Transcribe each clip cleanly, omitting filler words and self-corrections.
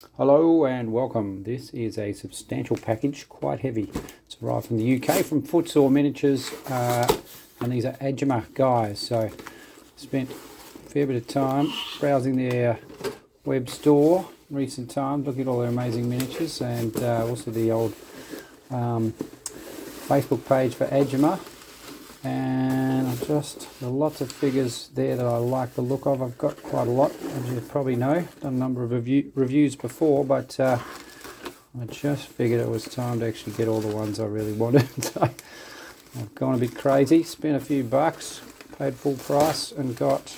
Hello and welcome. This is a substantial package, quite heavy. It's arrived from the UK from Footsore Miniatures, and these are Agema guys. So spent a fair bit of time browsing their web store in recent times, looking at all their amazing miniatures, and also the old Facebook page for Agema. And lots of figures there that I like the look of. I've got quite a lot, as you probably know. Done a number of reviews before, but I just figured it was time to actually get all the ones I really wanted. So I've gone a bit crazy, spent a few bucks, paid full price, and got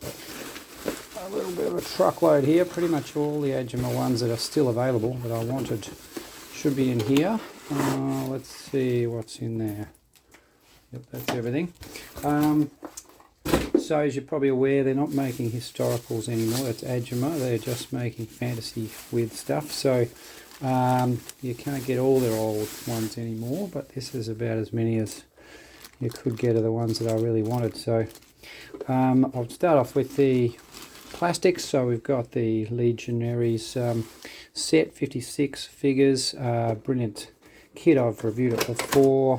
a little bit of a truckload here. Pretty much all the Agema ones that are still available that I wanted should be in here. Let's see what's in there. Yep, that's everything. So as you're probably aware, they're not making historicals anymore. That's Agema. They're just making fantasy with stuff. So you can't get all their old ones anymore, but this is about as many as you could get of the ones that I really wanted. So I'll start off with the plastics. So we've got the Legionaries set, 56 figures. Brilliant kit. I've reviewed it before.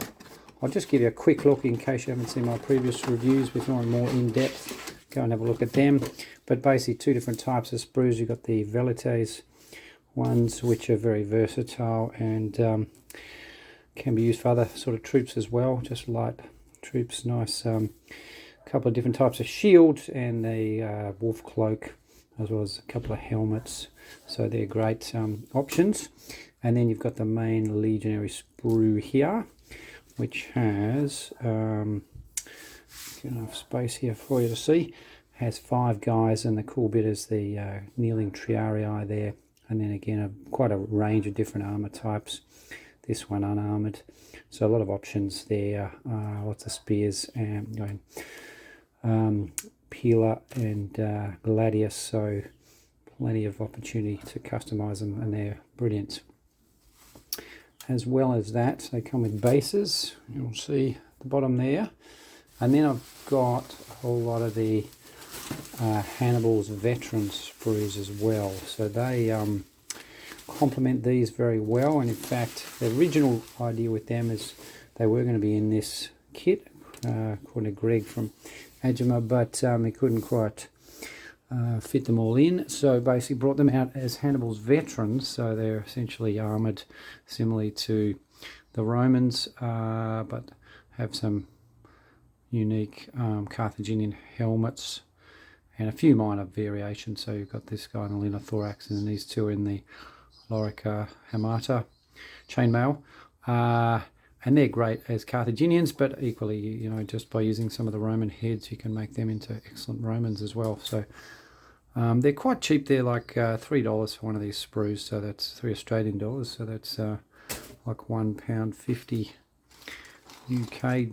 I'll just give you a quick look in case you haven't seen my previous reviews with more in depth. Go and have a look at them. But basically two different types of sprues. You've got the Velites ones, which are very versatile and can be used for other sort of troops as well. Just light troops, nice couple of different types of shields and the wolf cloak, as well as a couple of helmets. So they're great options. And then you've got the main Legionary sprue here, which has enough space here for you to see. Has 5 guys, and the cool bit is the kneeling triarii there, and then again quite a range of different armor types. This one unarmored, so a lot of options there. Lots of spears and Pila and Gladius, so plenty of opportunity to customize them, and they're brilliant. As well as that, they come with bases. You'll see at the bottom there. And then I've got a whole lot of the Hannibal's veteran sprues as well. So they complement these very well. And in fact, the original idea with them is they were going to be in this kit, according to Greg from Agema, but he couldn't quite fit them all in, so basically brought them out as Hannibal's veterans. So they're essentially armoured similarly to the Romans, but have some unique Carthaginian helmets and a few minor variations. So you've got this guy in the linothorax, and these two in the Lorica Hamata chainmail. And they're great as Carthaginians, but equally, you know, just by using some of the Roman heads, you can make them into excellent Romans as well. So they're quite cheap. They're like $3 for one of these sprues, so that's $3 Australian. So that's like £1.50 UK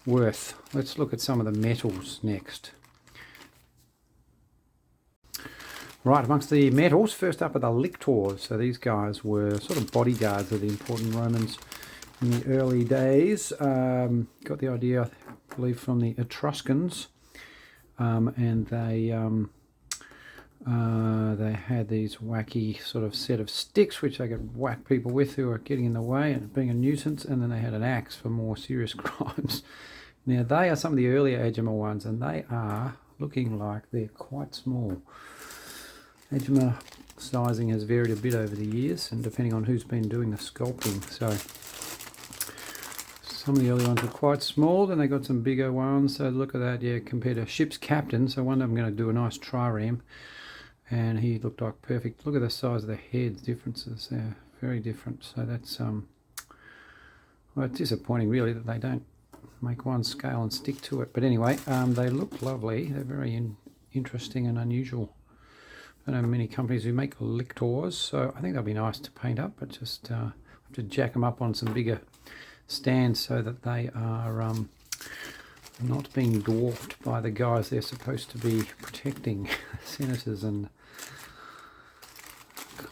worth. Let's look at some of the metals next. Right, amongst the metals, first up are the lictors. So these guys were sort of bodyguards of the important Romans in the early days. Got the idea, I believe, from the Etruscans, and they had these wacky sort of set of sticks which they could whack people with who were getting in the way and being a nuisance, and then they had an axe for more serious crimes. Now they are some of the earlier Agema ones, and they are looking like they're quite small. Agema sizing has varied a bit over the years, and depending on who's been doing the sculpting. So some of the early ones are quite small, then they got some bigger ones. So look at that, yeah, compared to ship's captain. So one of them going to do a nice trireme, and he looked like perfect. Look at the size of the heads differences there, very different. So that's well, it's disappointing really that they don't make one scale and stick to it. But anyway, they look lovely. They're very interesting and unusual. I don't know many companies who make lictors, so I think they'll be nice to paint up, but just have to jack them up on some bigger stands so that they are not being dwarfed by the guys they're supposed to be protecting, senators and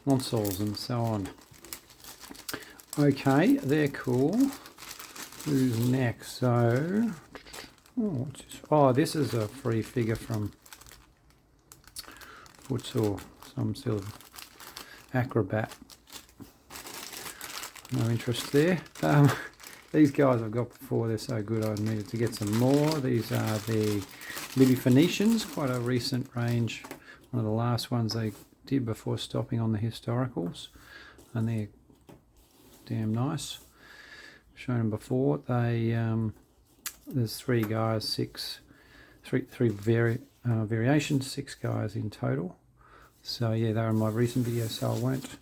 consuls and so on. Okay, they're cool. Who's next? So, oh, this is a free figure from Footsore, some sort of acrobat. No interest there. These guys I've got before, they're so good I needed to get some more. These are the Libby Phoenicians, quite a recent range. One of the last ones they did before stopping on the historicals, and they're damn nice. Shown them before. They there's three guys, three variations, 6 guys in total. So yeah, they're in my recent video, so I won't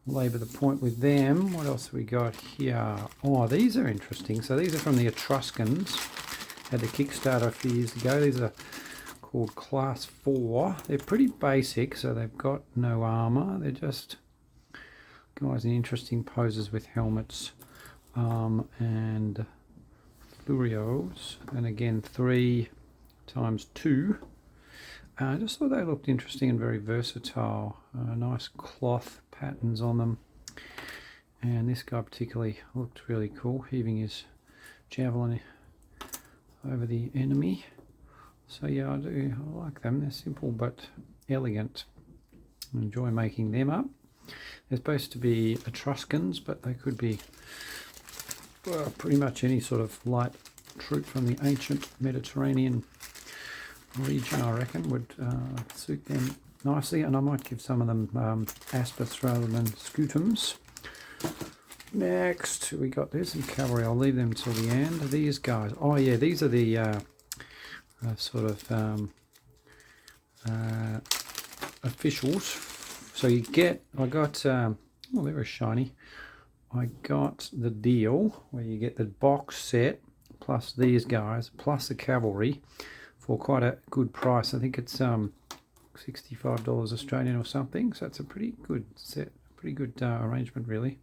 labour the point with them. What else have we got here? Oh, these are interesting. So these are from the Etruscans. Had the Kickstarter a few years ago. These are called Class 4. They're pretty basic, so they've got no armour. They're just guys in interesting poses with helmets and fluorios. And again, 3 times 2. I just thought they looked interesting and very versatile. Nice cloth patterns on them. And this guy particularly looked really cool, heaving his javelin over the enemy. So yeah, I like them. They're simple but elegant. I enjoy making them up. They're supposed to be Etruscans, but they could be pretty much any sort of light troop from the ancient Mediterranean region, I reckon, would suit them nicely. And I might give some of them aspis rather than scutums. Next, we got this and cavalry. I'll leave them till the end. These guys. Oh yeah, these are the sort of officials. So you get, I got, oh, they're very shiny. I got the deal where you get the box set plus these guys plus the cavalry for quite a good price. I think it's $65 Australian or something. So it's a pretty good set, pretty good arrangement really.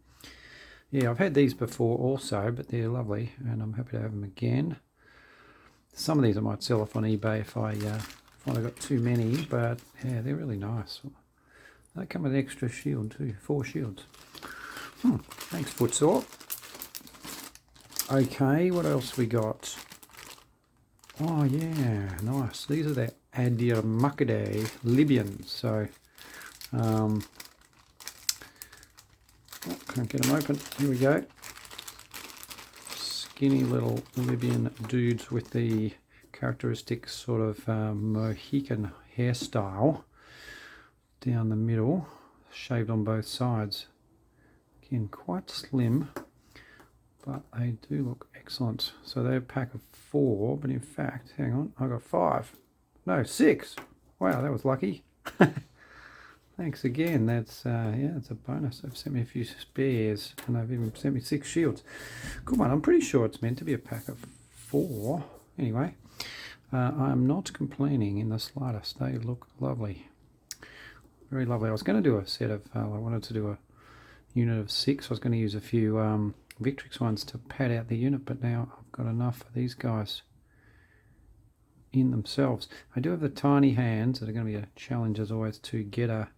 Yeah, I've had these before also, but they're lovely and I'm happy to have them again. Some of these I might sell off on eBay if I find I've got too many, but yeah, they're really nice. They come with an extra shield too, 4 shields. Thanks, Footsore. Okay, what else we got? Oh yeah, nice. These are the Agema Libyans. So, can't get them open. Here we go. Skinny little Libyan dudes with the characteristic sort of Mohican hairstyle down the middle, shaved on both sides. Again, quite slim, but they do look excellent. So they're a pack of 4, but in fact, hang on, I got 5. No, 6. Wow, that was lucky. Thanks again. That's yeah, it's a bonus. They've sent me a few spares, and they've even sent me 6 shields. Good one. I'm pretty sure it's meant to be a pack of 4. Anyway, I'm not complaining in the slightest. They look lovely. Very lovely. I was going to do a set of, I wanted to do a unit of 6. I was going to use a few Victrix ones to pad out the unit, but now I've got enough for these guys in themselves. I do have the tiny hands that are going to be a challenge as always to get a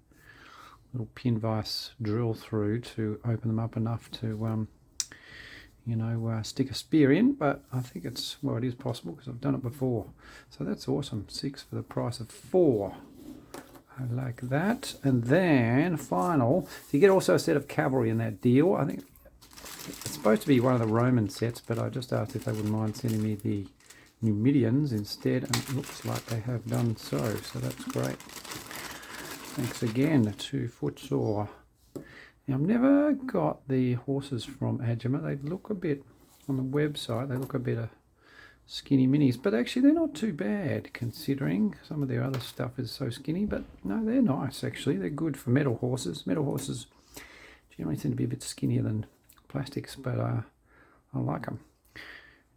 little pin vise drill through to open them up enough to you know, stick a spear in, but I think it's, well, it is possible because I've done it before. So that's awesome. 6 for the price of 4. I like that. And then final, so you get also a set of cavalry in that deal. I think it's supposed to be one of the Roman sets, but I just asked if they wouldn't mind sending me the Numidians instead, and it looks like they have done so that's great. Thanks again to Footsore. Now, I've never got the horses from Agema. They look a bit, on the website, they look a bit skinny minis, but actually they're not too bad considering some of their other stuff is so skinny. But no, they're nice actually. They're good for metal horses. Metal horses generally tend to be a bit skinnier than plastics, but I like them.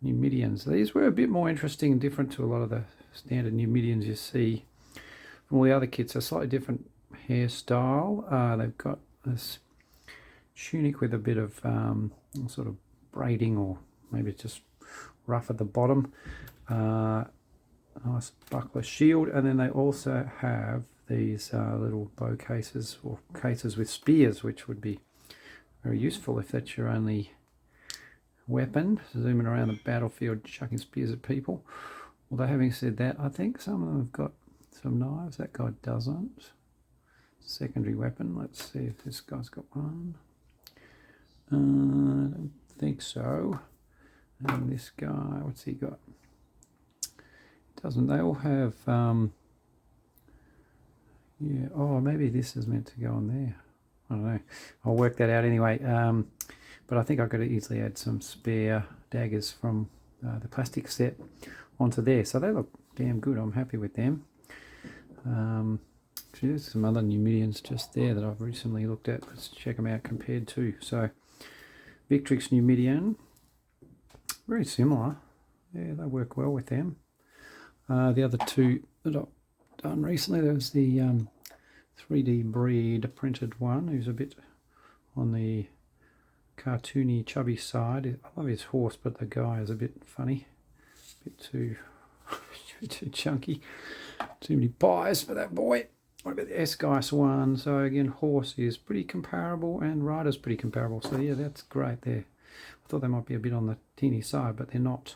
Numidians. These were a bit more interesting and different to a lot of the standard Numidians you see from all the other kits. A slightly different hairstyle. They've got this tunic with a bit of sort of braiding, or maybe it's just rough at the bottom. Nice buckler shield, and then they also have these little bow cases, or cases with spears, which would be very useful if that's your only weapon, zooming around the battlefield chucking spears at people. Although having said that, I think some of them have got some knives. That guy doesn't. Secondary weapon. Let's see if this guy's got one. I don't think so. And this guy, what's he got? Doesn't. They all have, yeah, oh, maybe this is meant to go on there. I don't know. I'll work that out anyway. But I think I could easily add some spare daggers from the plastic set onto there. So they look damn good. I'm happy with them. Actually, there's some other Numidians just there that I've recently looked at. Let's check them out compared to. So Victrix Numidian, very similar. Yeah, they work well with them. The other two that I've done recently, there was the 3D breed printed one, who's a bit on the cartoony, chubby side. I love his horse, but the guy is a bit funny, a bit too too chunky, too many pies for that boy. What about the S-Geist one? So again, horse is pretty comparable and rider's pretty comparable. So yeah, that's great there. I thought they might be a bit on the teeny side, but they're not.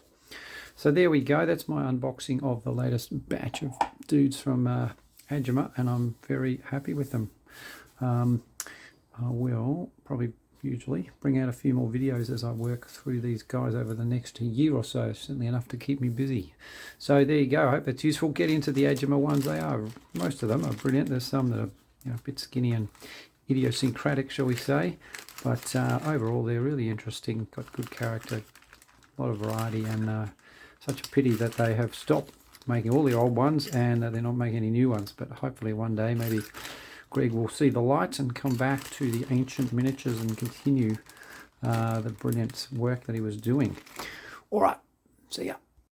So there we go. That's my unboxing of the latest batch of dudes from Agema, and I'm very happy with them. I will probably usually bring out a few more videos as I work through these guys over the next year or so. Certainly enough to keep me busy. So there you go. I hope that's useful. Get into the Agema ones. They are, most of them are brilliant. There's some that are, you know, a bit skinny and idiosyncratic, shall we say, but overall they're really interesting. Got good character, a lot of variety, and such a pity that they have stopped making all the old ones and they're not making any new ones. But hopefully one day maybe Greg will see the light and come back to the ancient miniatures and continue the brilliant work that he was doing. All right, see ya.